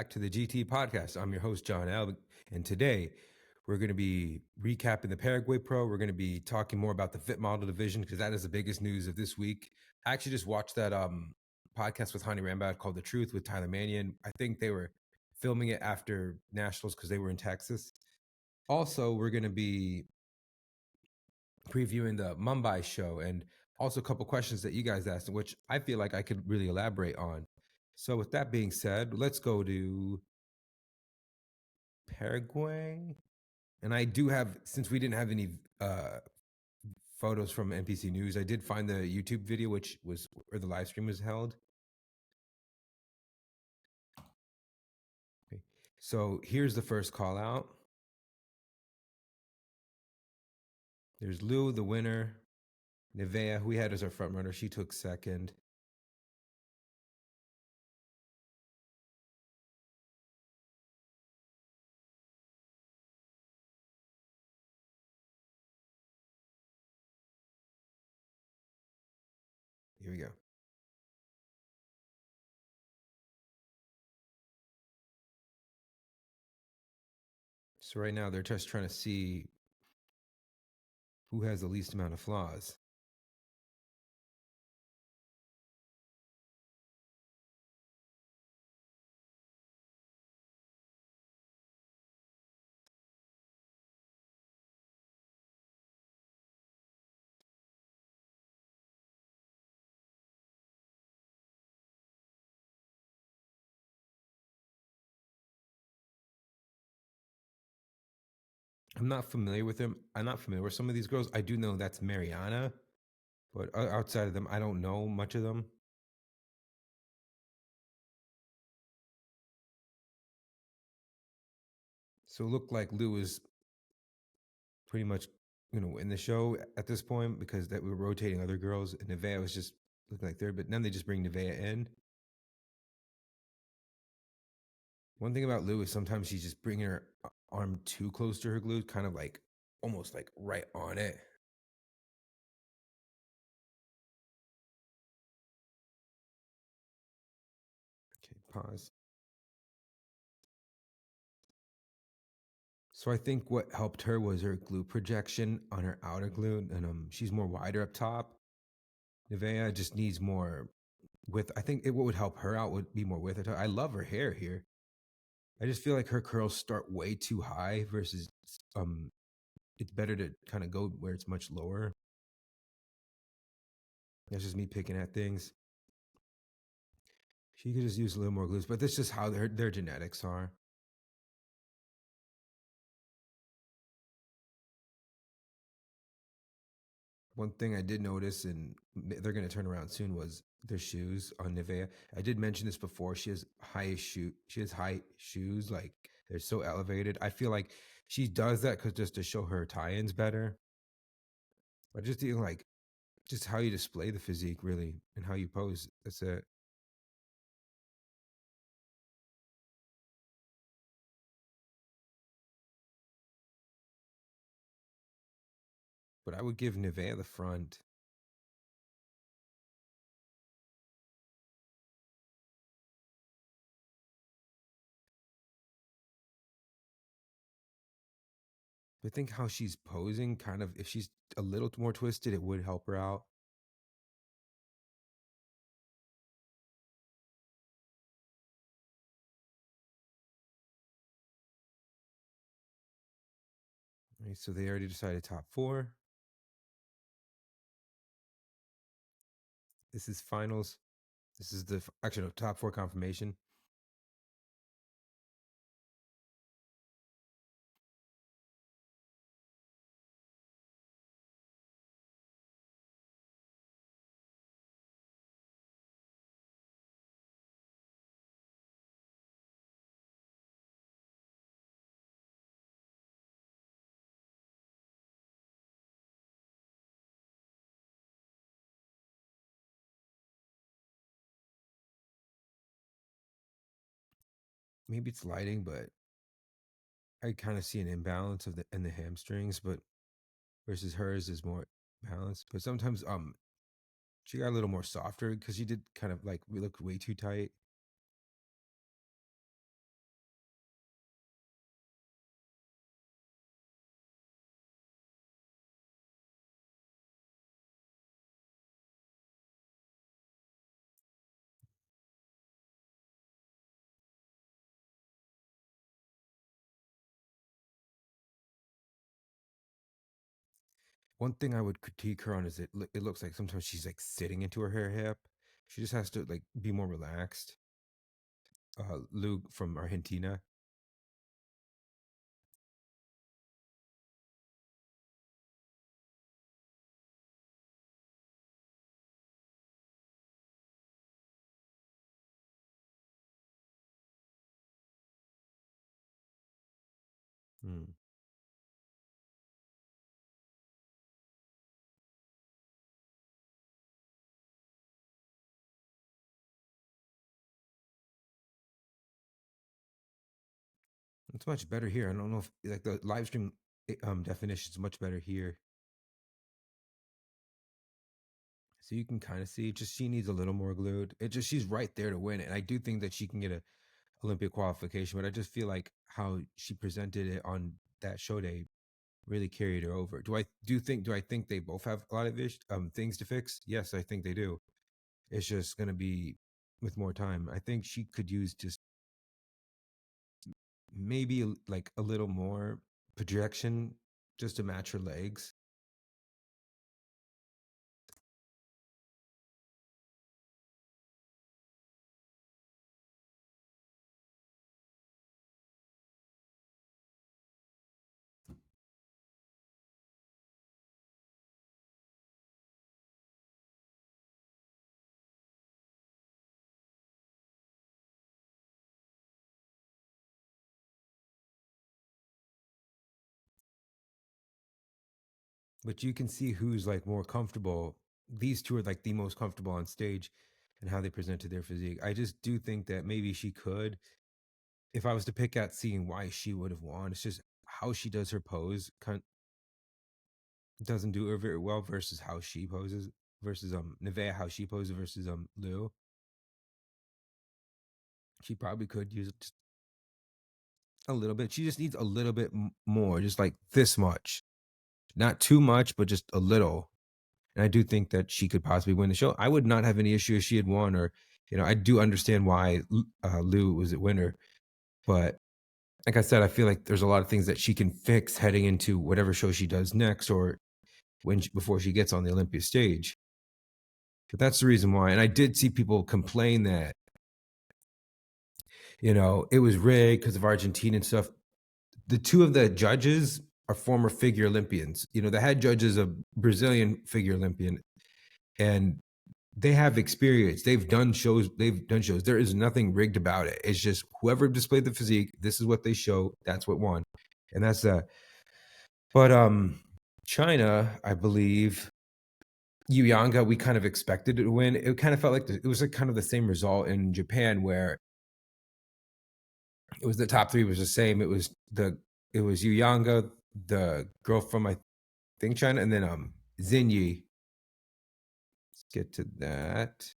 back to the GT podcast. I'm your host, John L. And today we're going to be recapping the Paraguay Pro. We're going to be talking more about the Fit Model division because that is the biggest news of this week. I actually just watched that podcast with Hani Rambad called The Truth with Tyler Mannion. I think they were filming it after Nationals because they were in Texas. Also, we're going to be previewing the Mumbai show and also a couple questions that you guys asked, which I feel like I could really elaborate on. So with that being said, let's go to Paraguay. And I do have, since we didn't have any photos from NPC News, I did find the YouTube video, which was where the live stream was held. Okay. So here's the first call out. There's Lou, the winner. Nevea, who we had as our front runner, she took second. Here we go. So right now they're just trying to see who has the least amount of flaws. I'm not familiar with them. I'm not familiar with some of these girls. I do know that's Mariana, but outside of them, I don't know much of them. So it looked like Lou was pretty much, in the show at this point because that we were rotating other girls, and Nevea was just looking like third. But then they just bring Nevea in. One thing about Lou is sometimes she's just bringing her arm too close to her glute, kind of like almost like right on it. Okay, pause. So I think what helped her was her glute projection on her outer glute, and she's more wider up top. Nevea just needs more width. I think what would help her out would be more width. I love her hair here. I just feel like her curls start way too high versus it's better to kind of go where it's much lower. That's just me picking at things. She could just use a little more glutes, but that's just how their genetics are. One thing I did notice, and they're going to turn around soon, was their shoes on Nivea. I did mention this before. She has high shoes, like they're so elevated. I feel like she does that because just to show her tie-ins better. But just even like just how you display the physique, really, and how you pose. That's it. But I would give Nivea the front. But I think how she's posing, kind of, if she's a little more twisted, it would help her out. Right, so they already decided top four. This is finals. This is the actually no, top four confirmation. Maybe it's lighting, but I kind of see an imbalance of the hamstrings, but versus hers is more balanced. But sometimes she got a little more softer because she did kind of like we looked way too tight. One thing I would critique her on is it looks like sometimes she's like sitting into her hip. She just has to like be more relaxed. Luke from Argentina. Hmm. It's much better here. I don't know if like the live stream definition is much better here. So you can kind of see just she needs a little more glued. It just she's right there to win it. And I do think that she can get a Olympic qualification, but I just feel like how she presented it on that show day really carried her over. Do I think they both have a lot of things to fix? Yes, I think they do. It's just gonna be with more time. I think she could use just maybe like a little more projection just to match her legs. But you can see who's like more comfortable. These two are like the most comfortable on stage and how they presented their physique. I just do think that maybe she could, if I was to pick out seeing why she would have won, it's just how she does her pose doesn't do her very well versus how she poses versus Nevea, how she poses versus Lou. She probably could use it just a little bit. She just needs a little bit more, just like this much. Not too much, but just a little. And I do think that she could possibly win the show. I would not have any issue if she had won, or I do understand why Lou was a winner. But like I said, I feel like there's a lot of things that she can fix heading into whatever show she does next, or before she gets on the Olympia stage. But that's the reason why. And I did see people complain that it was rigged because of Argentina and stuff. The two of the judges are former figure Olympians. The head judge is a Brazilian figure Olympian, and they have experience. They've done shows. There is nothing rigged about it. It's just whoever displayed the physique. This is what they show. That's what won, and that's that. But China, I believe, Yu Yanga, we kind of expected it to win. It kind of felt like it was like kind of the same result in Japan, where it was the top three was the same. It was Yu Yanga, the girl from I think China, and then Zinyi. Let's get to that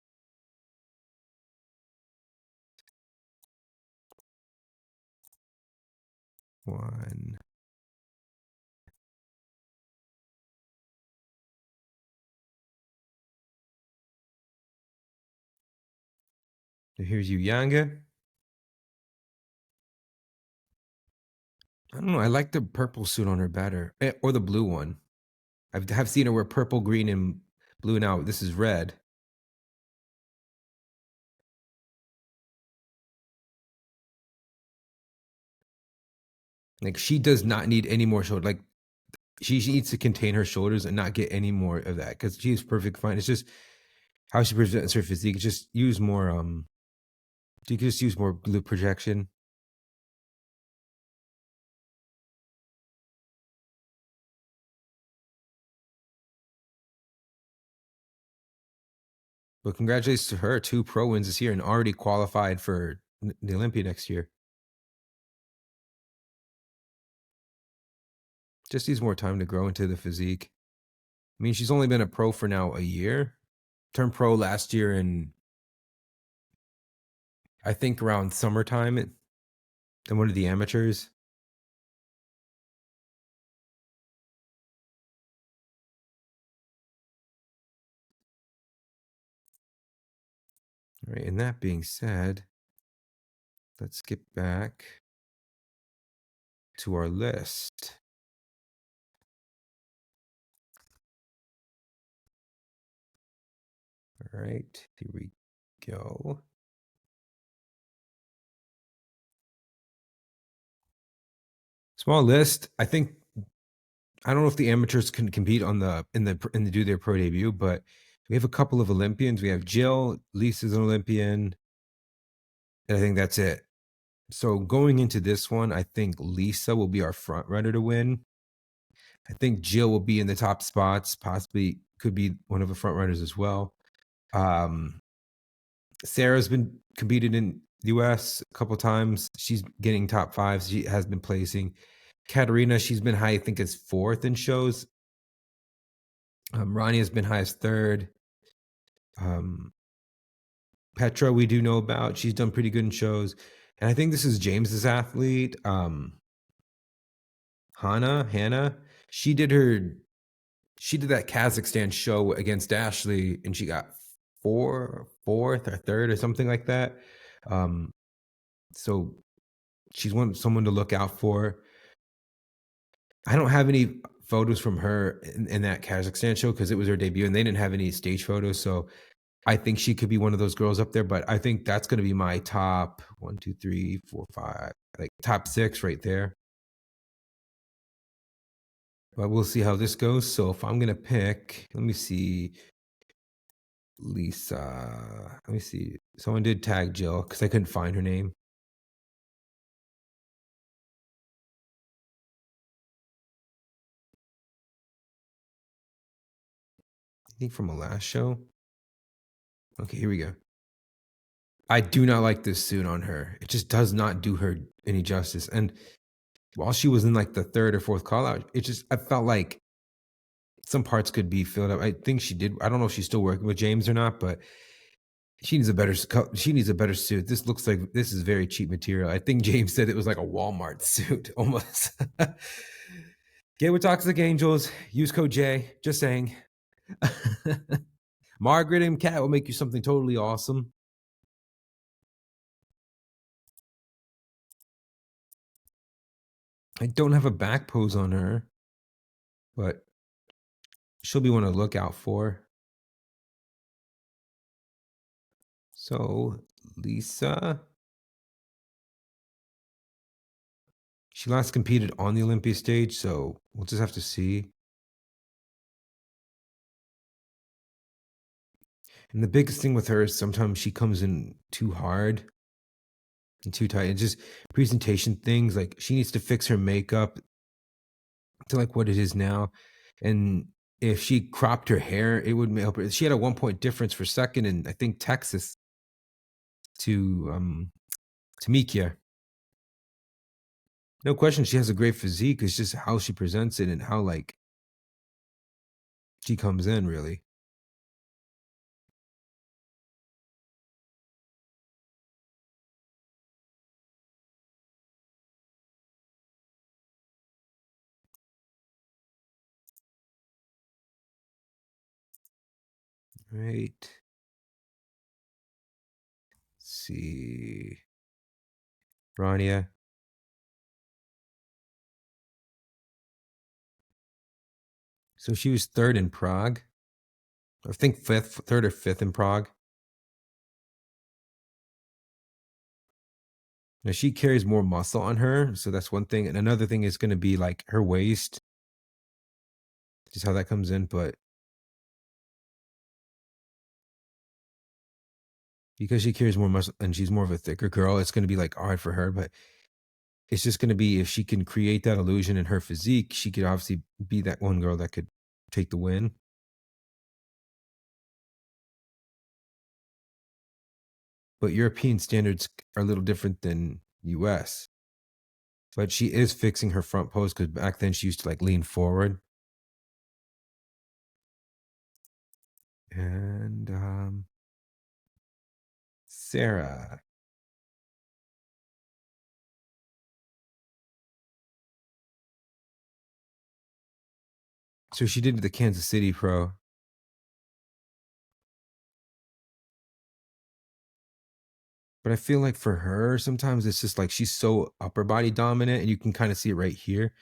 one. So here's Yu Yanga. I don't know. I like the purple suit on her better, or the blue one. Have seen her wear purple, green, and blue. Now this is red. Like she does not need any more shoulder. Like she needs to contain her shoulders and not get any more of that because she's perfect fine. It's just how she presents her physique. Just use more. You can just use more glute projection. But congratulations to her. 2 pro wins this year and already qualified for the Olympia next year. Just needs more time to grow into the physique. I mean, she's only been a pro for now a year. Turned pro last year in, I think, around summertime in one of the amateurs. All right. And that being said, let's get back to our list. All right, here we go. Small list. I don't know if the amateurs can compete on the do their pro debut, but we have a couple of Olympians. We have Jill, Lisa's an Olympian, and I think that's it. So going into this one, I think Lisa will be our front runner to win. I think Jill will be in the top spots, possibly could be one of the front runners as well. Sarah's been competed in the US a couple times. She's getting top fives. She has been placing. Katerina, she's been high, I think, as fourth in shows. Ronnie has been high as third. Petra, we do know about. She's done pretty good in shows. And I think this is James's athlete. Hannah. She did that Kazakhstan show against Ashley, and she got fourth or third or something like that. So she's someone to look out for. I don't have any photos from her in that Kazakhstan show because it was her debut, and they didn't have any stage photos. So I think she could be one of those girls up there. But I think that's going to be my top 1, 2, 3, 4, 5, like top 6 right there. But we'll see how this goes. So if I'm going to pick, let me see. Lisa. Let me see. Someone did tag Jill because I couldn't find her name. I think from a last show. Okay, here we go. I do not like this suit on her. It just does not do her any justice. And while she was in like the third or fourth call out, I felt like some parts could be filled up. I think she did. I don't know if she's still working with James or not, but she needs a better suit. This looks like this is very cheap material. I think James said it was like a Walmart suit almost. Get with Toxic Angels. Use code J. Just saying. Margaret and Kat will make you something totally awesome. I don't have a back pose on her, but she'll be one to look out for. So, Lisa. She last competed on the Olympia stage, so we'll just have to see. And the biggest thing with her is sometimes she comes in too hard and too tight. And just presentation things, like she needs to fix her makeup to like what it is now. And if she cropped her hair, it would help her. She had a 1 point difference for second in, I think, Texas to Mikia. No question, she has a great physique. It's just how she presents it and how like she comes in, really. Right. Let's see. Rania. So she was third in Prague. I think third or fifth in Prague. Now she carries more muscle on her, so that's one thing. And another thing is going to be like her waist, just how that comes in. But because she carries more muscle and she's more of a thicker girl, it's going to be like hard for her. But it's just going to be if she can create that illusion in her physique, she could obviously be that one girl that could take the win. But European standards are a little different than US. But she is fixing her front pose because back then she used to like lean forward. And Sarah. So she did the Kansas City Pro. But I feel like for her, sometimes it's just like she's so upper body dominant, and you can kind of see it right here.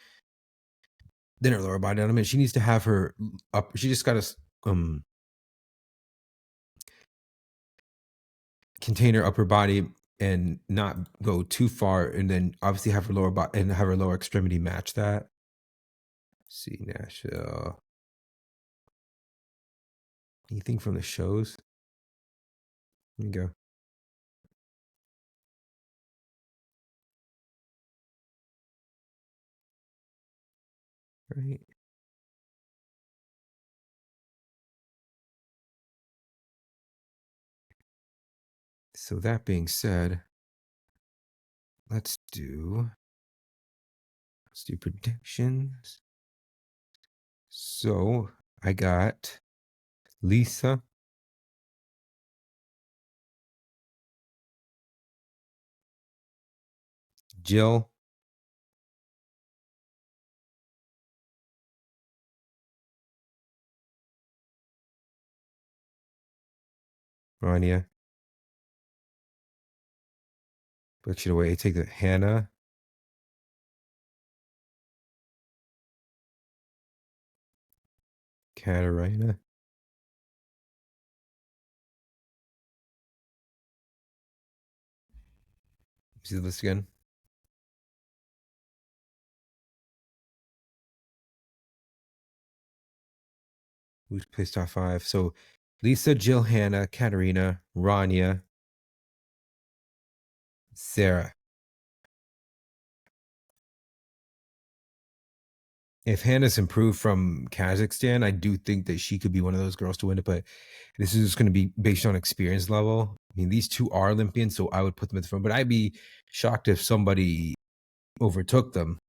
Then her lower body dominant. She needs to have her up. She just got to contain her upper body and not go too far, and then obviously have her lower body and have her lower extremity match that. See Nashville. Anything from the shows? Here you go. Right. So that being said, let's do predictions. So I got Lisa, Jill, Rania, push it away. Take the Hannah, Katarina. See the list again. Who's placed top 5? So Lisa, Jill, Hannah, Katarina, Rania, Sarah. If Hannah's improved from Kazakhstan, I do think that she could be one of those girls to win it, but this is just going to be based on experience level. I mean, these two are Olympians, so I would put them at the front, but I'd be shocked if somebody overtook them.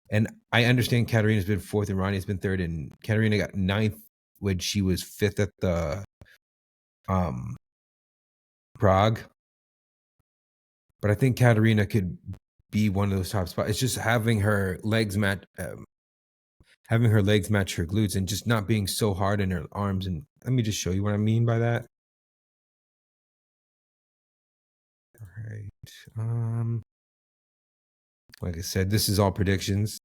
And I understand Katarina's been 4th and Rania's been 3rd, and Katarina got 9th when she was 5th at the Prague. But I think Katarina could be one of those top spots. It's just having her legs match her glutes and just not being so hard in her arms. And let me just show you what I mean by that. All right. Like I said, this is all predictions.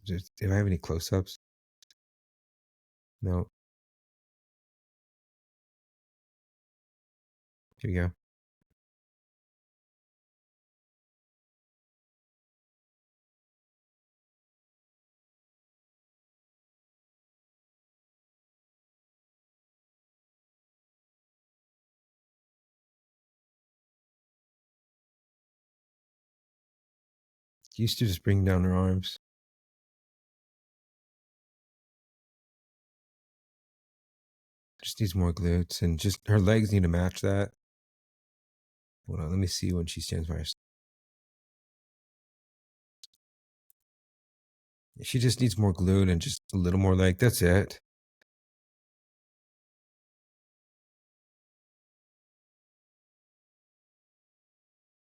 Do I have any close-ups? No. Here we go. Used to just bring down her arms. Just needs more glutes, and just her legs need to match that. Hold on, let me see when she stands by herself. She just needs more glute and just a little more leg. That's it.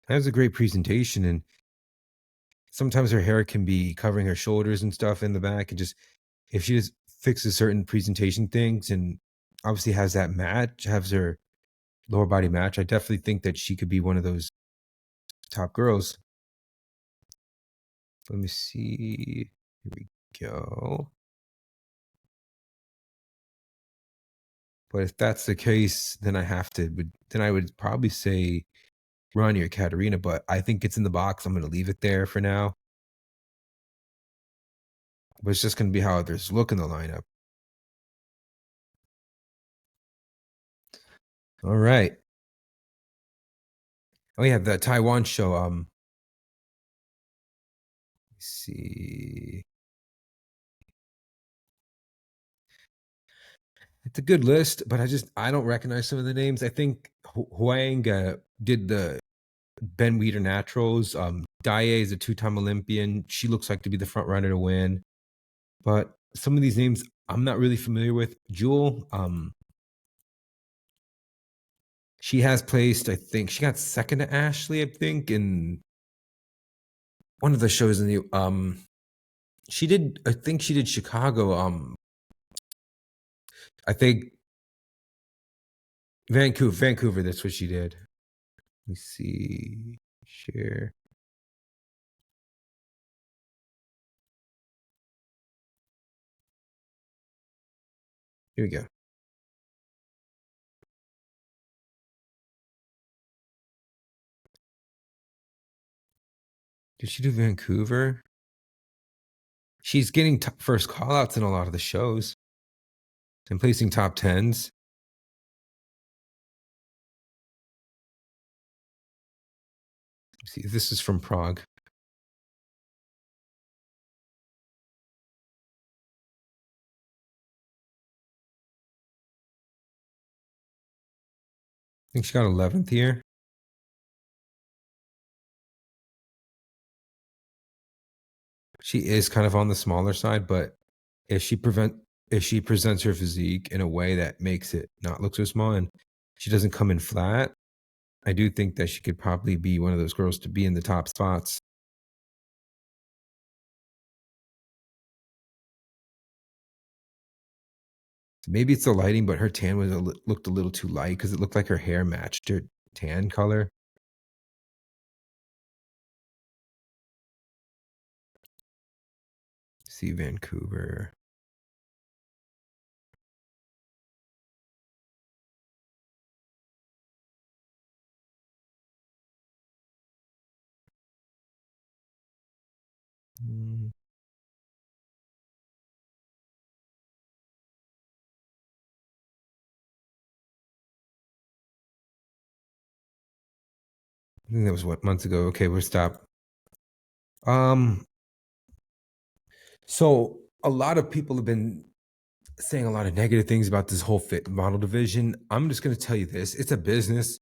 Has a great presentation, and sometimes her hair can be covering her shoulders and stuff in the back, and just if she just fixes certain presentation things and obviously has that match, has her lower body match, I definitely think that she could be one of those top girls. Let me see. Here we go. But if that's the case, then I would probably say Ronnie or Katarina, but I think it's in the box. I'm going to leave it there for now. But it's just going to be how others look in the lineup. All right. Oh yeah, the Taiwan show. Let's see. It's a good list, but I don't recognize some of the names. I think Huang did the Ben Weider Naturals. Daye is a 2-time Olympian. She looks like to be the front runner to win. But some of these names I'm not really familiar with. Jewel, she has placed, I think she got 2nd to Ashley, I think, in one of the shows in the I think she did Chicago. I think Vancouver, that's what she did. Let me see. Share. Here we go. Did she do Vancouver? She's getting first call outs in a lot of the shows and placing top tens. See, this is from Prague. I think she got 11th here. She is kind of on the smaller side, but if she presents her physique in a way that makes it not look so small and she doesn't come in flat, I do think that she could probably be one of those girls to be in the top spots. Maybe it's the lighting, but her tan looked a little too light because it looked like her hair matched her tan color. See Vancouver. I think that was what, months ago. Okay, we'll stop. So a lot of people have been saying a lot of negative things about this whole fit model division. I'm just going to tell you this: it's a business.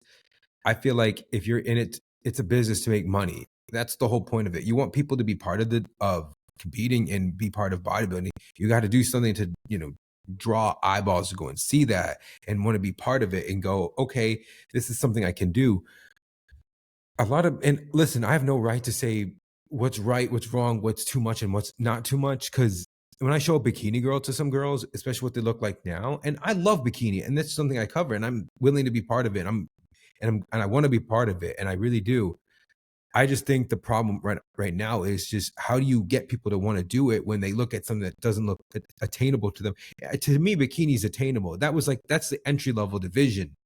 I feel like if you're in it, it's a business to make money. That's the whole point of it. You want people to be part of competing and be part of bodybuilding. You got to do something to, draw eyeballs to go and see that and want to be part of it and go, okay, this is something I can do. And listen, I have no right to say what's right, what's wrong, what's too much and what's not too much. Cause when I show a bikini girl to some girls, especially what they look like now, and I love bikini and that's something I cover and I'm willing to be part of it. And I want to be part of it. And I really do. I just think the problem right now is just how do you get people to want to do it when they look at something that doesn't look attainable to them? To me, bikini is attainable. That's the entry level division.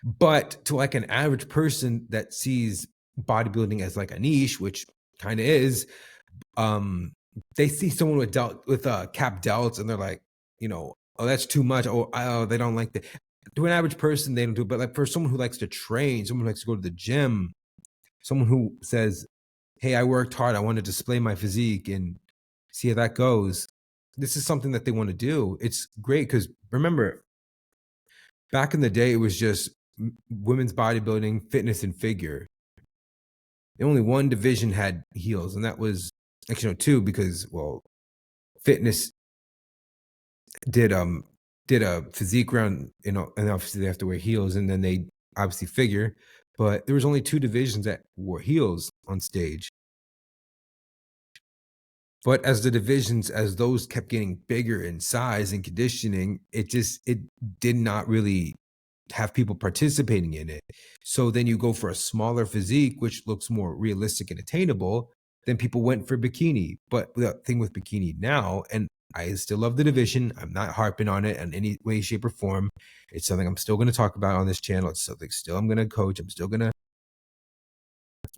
But to like an average person that sees bodybuilding as like a niche, which kind of is, they see someone with cap delts and they're like, oh, that's too much. Oh, they don't like that. To an average person, they don't do it. But like for someone who likes to train, someone who likes to go to the gym, someone who says, hey, I worked hard, I want to display my physique and see how that goes. This is something that they want to do. It's great because remember, back in the day, it was just women's bodybuilding, fitness, and figure. Only one division had heels, and that was actually two because fitness did a physique round, and obviously they have to wear heels, and then they obviously figure. But there was only two divisions that wore heels on stage. But as those kept getting bigger in size and conditioning, it did not really have people participating in it. So then you go for a smaller physique, which looks more realistic and attainable. Then people went for bikini. But the thing with bikini now, and I still love the division. I'm not harping on it in any way, shape, or form. It's something I'm still going to talk about on this channel. It's something still I'm going to coach. I'm still going to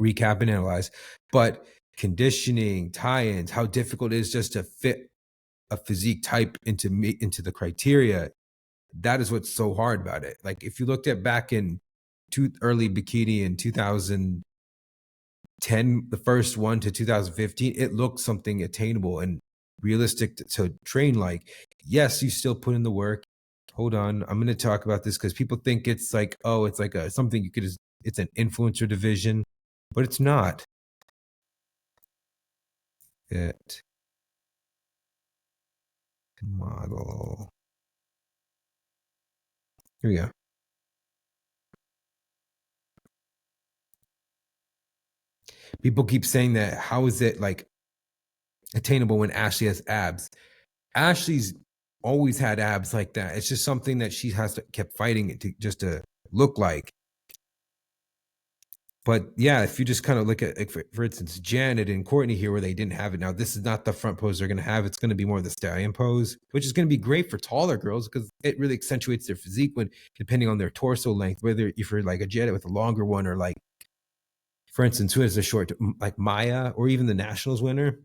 recap and analyze. But conditioning, tie-ins, how difficult it is just to fit a physique type into the criteria. That is what's so hard about it. Like if you looked at back in early bikini in 2010, the first one to 2015, it looked something attainable and realistic to train like. Yes, you still put in the work. Hold on, I'm going to talk about this because people think it's like, oh, it's like something you could it's an influencer division, but it's not. It model. Here we go. People keep saying that. How is it like attainable when Ashley has abs? Ashley's always had abs like that. It's just something that she has kept fighting it to look like. But yeah, if you just kind of look at, like, for instance, Janet and Courtney here, where they didn't have it. Now, this is not the front pose they're going to have. It's going to be more of the stallion pose, which is going to be great for taller girls because it really accentuates their physique when, depending on their torso length, whether if you're like a Janet with a longer one, or like, for instance, who has a short, like Maya, or even the Nationals winner.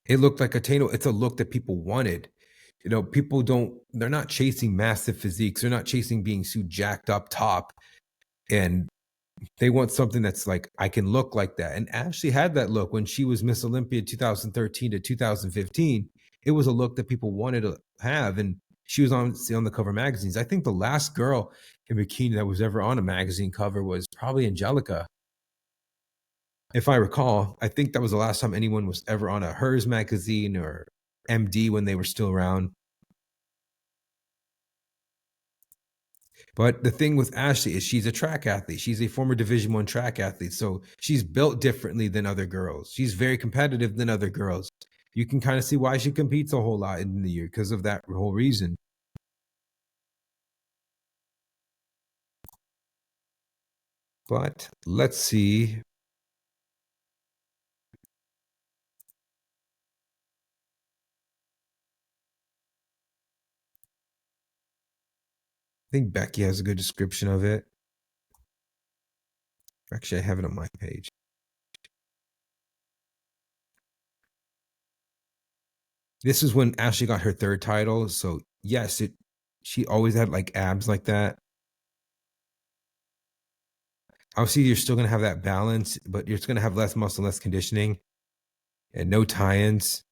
It looked like attainable. It's a look that people wanted. People they're not chasing massive physiques. They're not chasing being so jacked up top. And they want something that's like, I can look like that. And Ashley had that look when she was Miss Olympia 2013 to 2015. It was a look that people wanted to have. And she was on the cover of magazines. I think the last girl in bikini that was ever on a magazine cover was probably Angelica. If I recall, I think that was the last time anyone was ever on a Hers magazine or MD when they were still around. But the thing with Ashley is she's a track athlete. She's a former Division I track athlete. So she's built differently than other girls. She's very competitive than other girls. You can kind of see why she competes a whole lot in the year because of that whole reason. But let's see. I think Becky has a good description of it. Actually, I have it on my page. This is when Ashley got her third title. So yes, she always had like abs like that. Obviously, you're still gonna have that balance, but you're just gonna have less muscle, less conditioning, and no tie-ins.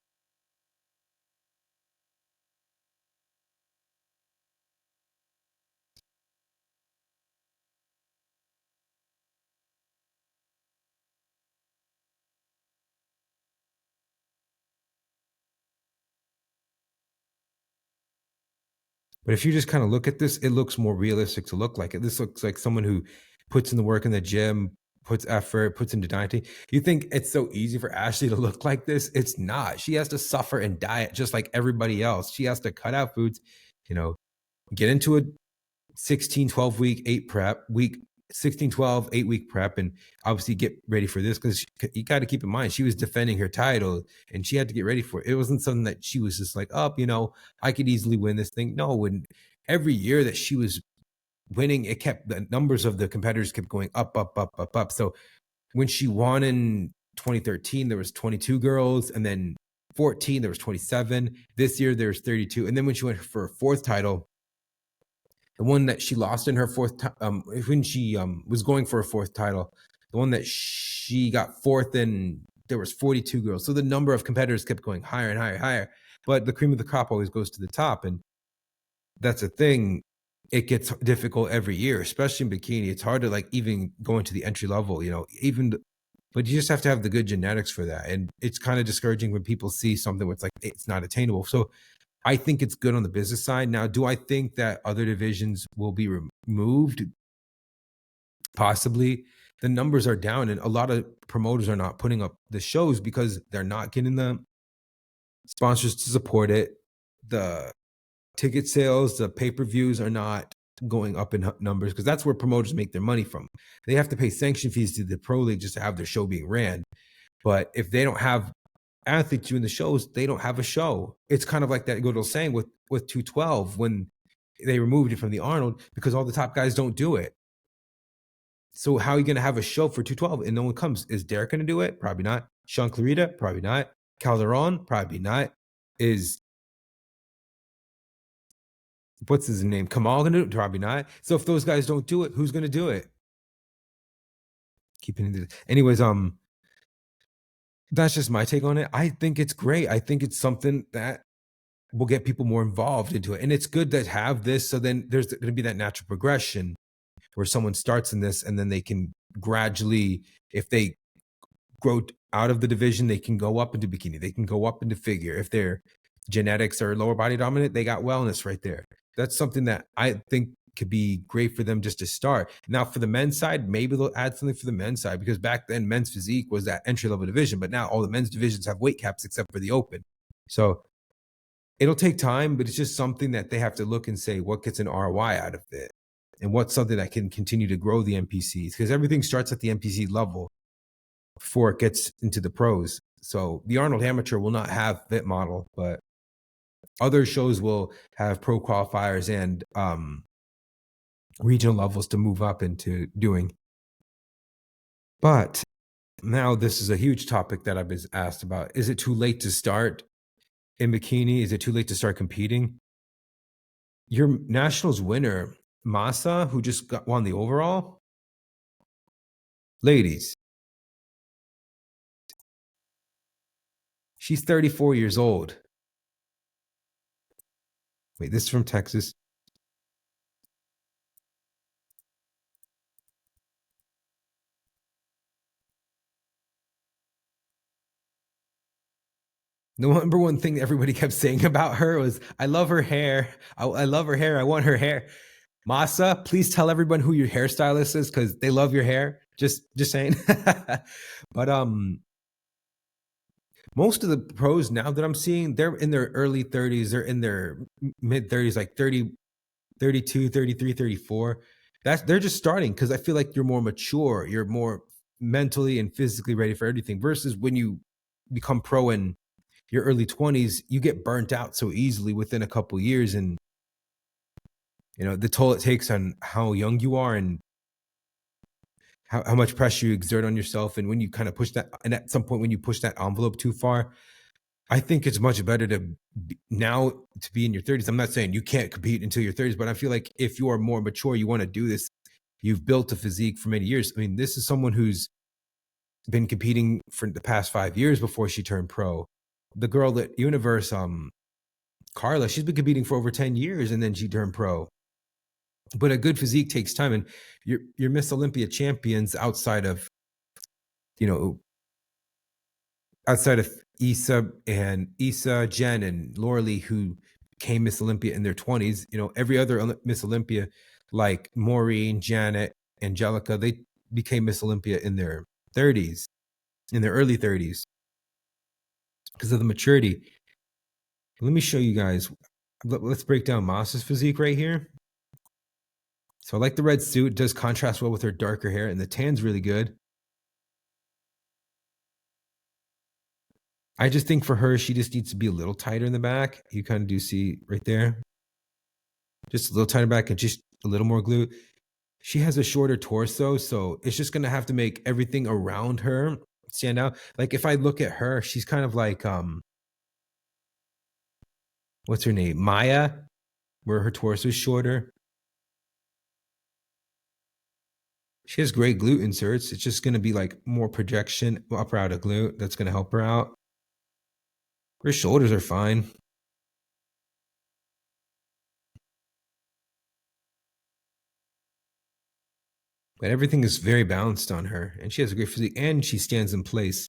But if you just kind of look at this, it looks more realistic to look like it. This looks like someone who puts in the work in the gym, puts effort, puts into dieting. You think it's so easy for Ashley to look like this? It's not. She has to suffer and diet just like everybody else. She has to cut out foods, get into a 16, 12 week, 16, 12, 8 week prep, and obviously get ready for this because you got to keep in mind she was defending her title and she had to get ready for it. It wasn't something that she was just like, I could easily win this thing. No, when every year that she was winning, the numbers of the competitors kept going up, up, up, up, up. So when she won in 2013, there was 22 girls, and then 14, there was 27. This year, there's 32. And then when she went for a fourth title, the one that she lost in her fourth time, when she was going for a fourth title, the one that she got fourth in, there was 42 girls. So the number of competitors kept going higher and higher and higher. But the cream of the crop always goes to the top. And that's a thing. It gets difficult every year, especially in bikini. It's hard to like even go into the entry level, but you just have to have the good genetics for that. And it's kind of discouraging when people see something where it's like, it's not attainable. So I think it's good on the business side. Now, do I think that other divisions will be removed? Possibly. The numbers are down, and a lot of promoters are not putting up the shows because they're not getting the sponsors to support it. The ticket sales, the pay-per-views are not going up in numbers because that's where promoters make their money from. They have to pay sanction fees to the pro league just to have their show being ran. But if they don't have athletes doing the shows, they don't have a show. It's kind of like that Godel saying with 212 when they removed it from the Arnold because all the top guys don't do it. So how are you going to have a show for 212 and no one comes? Is Derek going to do it? Probably not. Sean Clarita? Probably not. Calderon? Probably not. Is what's his name? Kamal going to do it? Probably not. So if those guys don't do it, who's going to do it? Keeping it. Anyways, that's just my take on it. I think it's great. I think it's something that will get people more involved into it. And it's good to have this. So then there's going to be that natural progression where someone starts in this and then they can gradually, if they grow out of the division, they can go up into bikini. They can go up into figure. If their genetics are lower body dominant, they got wellness right there. That's something that I think could be great for them just to start. Now for the men's side, maybe they'll add something for the men's side because back then men's physique was that entry level division, but now all the men's divisions have weight caps except for the open. So it'll take time, but it's just something that they have to look and say, what gets an ROI out of it? And what's something that can continue to grow the NPCs? Because everything starts at the NPC level before it gets into the pros. So the Arnold Amateur will not have VIT model, but other shows will have pro qualifiers and regional levels to move up into doing. But now this is a huge topic that I've been asked about. Is it too late to start in bikini? Is it too late to start competing? Your nationals winner, Masa, who just won the overall, ladies, she's 34 years old. Wait, this is from Texas. The number one thing everybody kept saying about her was, I love her hair. I love her hair. I want her hair. Masa, please tell everyone who your hairstylist is because they love your hair. Just saying. But most of the pros now that I'm seeing, they're in their early 30s. They're in their mid 30s, like 30, 32, 33, 34. They're just starting because I feel like you're more mature. You're more mentally and physically ready for everything versus when you become pro in your early 20s, you get burnt out so easily within a couple years. And, the toll it takes on how young you are and how much pressure you exert on yourself. And when you kind of push that, and at some point when you push that envelope too far, I think it's much better to now to be in your 30s. I'm not saying you can't compete until your 30s, but I feel like if you are more mature, you want to do this. You've built a physique for many years. I mean, this is someone who's been competing for the past 5 years before she turned pro. The girl at Universe, Carla, she's been competing for over 10 years and then she turned pro. But a good physique takes time, and your Miss Olympia champions outside of Issa, Jen, and Laura Lee, who became Miss Olympia in their 20s, every other Miss Olympia, like Maureen, Janet, Angelica, they became Miss Olympia in their 30s, in their early 30s, because of the maturity. Let me show you guys. Let's break down Moss's physique right here. So I like the red suit. It does contrast well with her darker hair, and the tan's really good. I just think for her, she just needs to be a little tighter in the back. You kind of do see right there. Just a little tighter back and just a little more glute. She has a shorter torso, so it's just going to have to make everything around her stand out. Like if I look at her, she's kind of like, what's her name? Maya, where her torso is shorter. She has great glute inserts. It's just going to be like more projection up or out of glute. That's going to help her out. Her shoulders are fine. But everything is very balanced on her. And she has a great physique. And she stands in place.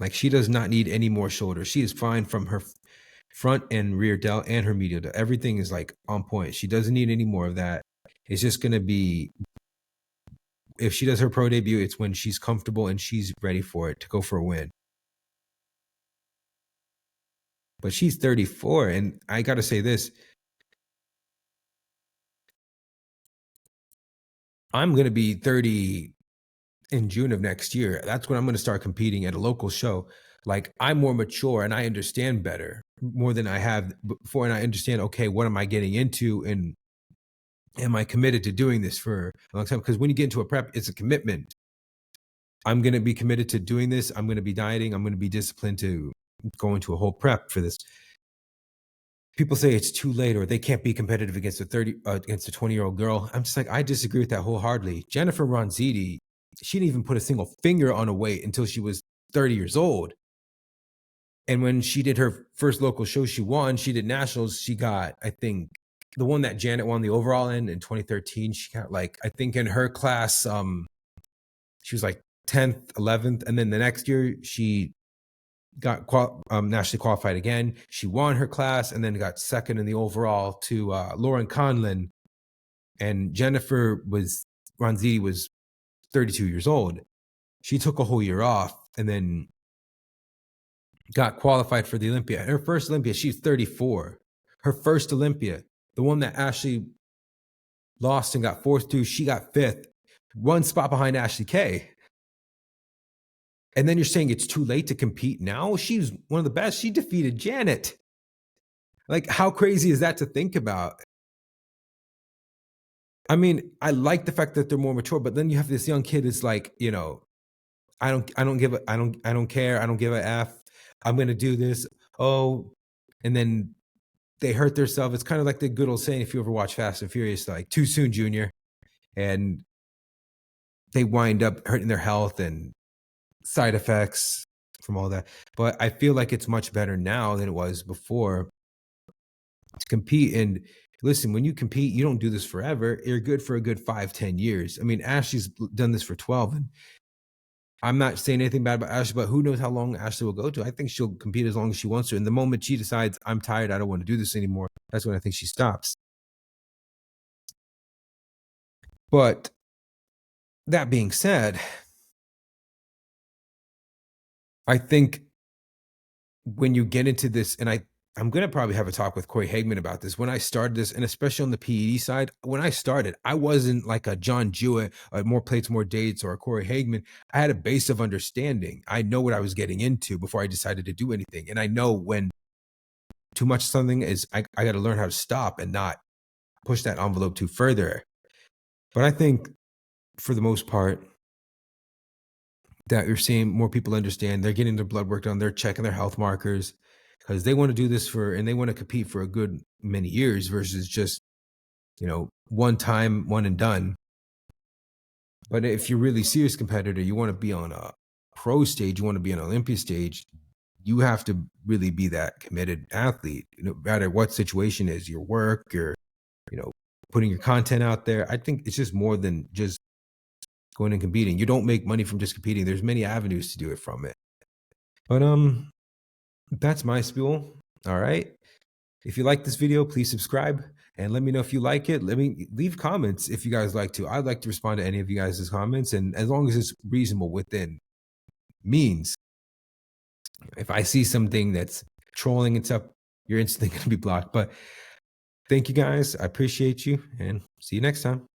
Like she does not need any more shoulders. She is fine from her front and rear delt and her medial delt. Everything is like on point. She doesn't need any more of that. It's just going to be, if she does her pro debut, it's when she's comfortable and she's ready for it to go for a win. But she's 34, and I got to say this. I'm going to be 30 in June of next year. That's when I'm going to start competing at a local show. Like I'm more mature and I understand better more than I have before. And I understand, okay, what am I getting into? And am I committed to doing this for a long time? Because when you get into a prep, it's a commitment. I'm going to be committed to doing this. I'm going to be dieting. I'm going to be disciplined to go into a whole prep for this. People say it's too late or they can't be competitive against a 20-year-old girl. I'm just like, I disagree with that wholeheartedly. Jennifer Ronziti, she didn't even put a single finger on a weight until she was 30 years old. And when she did her first local show, she won. She did nationals. She got, I think, the one that Janet won the overall in 2013. She got like, I think in her class, she was like 10th, 11th. And then the next year she got nationally qualified again. She won her class and then got second in the overall to Lauren Conlon. And Jennifer Ronziti was 32 years old. She took a whole year off and then got qualified for the Olympia. Her first Olympia, she's 34. Her first Olympia, the one that Ashley lost and got fourth to, she got fifth, one spot behind Ashley Kay. And then you're saying it's too late to compete now? She's one of the best. She defeated Janet. Like, how crazy is that to think about? I mean, I like the fact that they're more mature, but then you have this young kid that's like, you know, I don't care. I don't give a F. I'm going to do this. Oh, and then they hurt themselves. It's kind of like the good old saying, if you ever watch Fast and Furious, like too soon, Junior. And they wind up hurting their health and side effects from all that. But I feel like it's much better now than it was before to compete. And listen, when you compete, you don't do this forever. You're good for a good 5-10 years. I mean, Ashley's done this for 12, and I'm not saying anything bad about Ashley, but who knows how long Ashley will go to. I think she'll compete as long as she wants to. And the moment she decides, I'm tired, I don't want to do this anymore, that's when I think she stops. But that being said, I think when you get into this, and I'm going to probably have a talk with Corey Hagman about this. When I started this, and especially on the PED side, when I started, I wasn't like a John Jewett, More Plates, More Dates, or a Corey Hagman. I had a base of understanding. I know what I was getting into before I decided to do anything. And I know when too much something is, I got to learn how to stop and not push that envelope too further. But I think for the most part, that you're seeing more people understand. They're getting their blood work done. They're checking their health markers because they want to do this and they want to compete for a good many years versus just, you know, one time, one and done. But if you're really serious competitor, you want to be on a pro stage, you want to be on an Olympia stage, you have to really be that committed athlete, no matter what situation is, your work, your, you know, putting your content out there. I think it's just more than just going and competing. You don't make money from just competing. There's many avenues to do it from it. But that's my spiel. All right. If you like this video, please subscribe and let me know if you like it. Let me leave comments if you guys like to. I'd like to respond to any of you guys' comments, and as long as it's reasonable within means. If I see something that's trolling and stuff, you're instantly going to be blocked. But thank you guys. I appreciate you, and see you next time.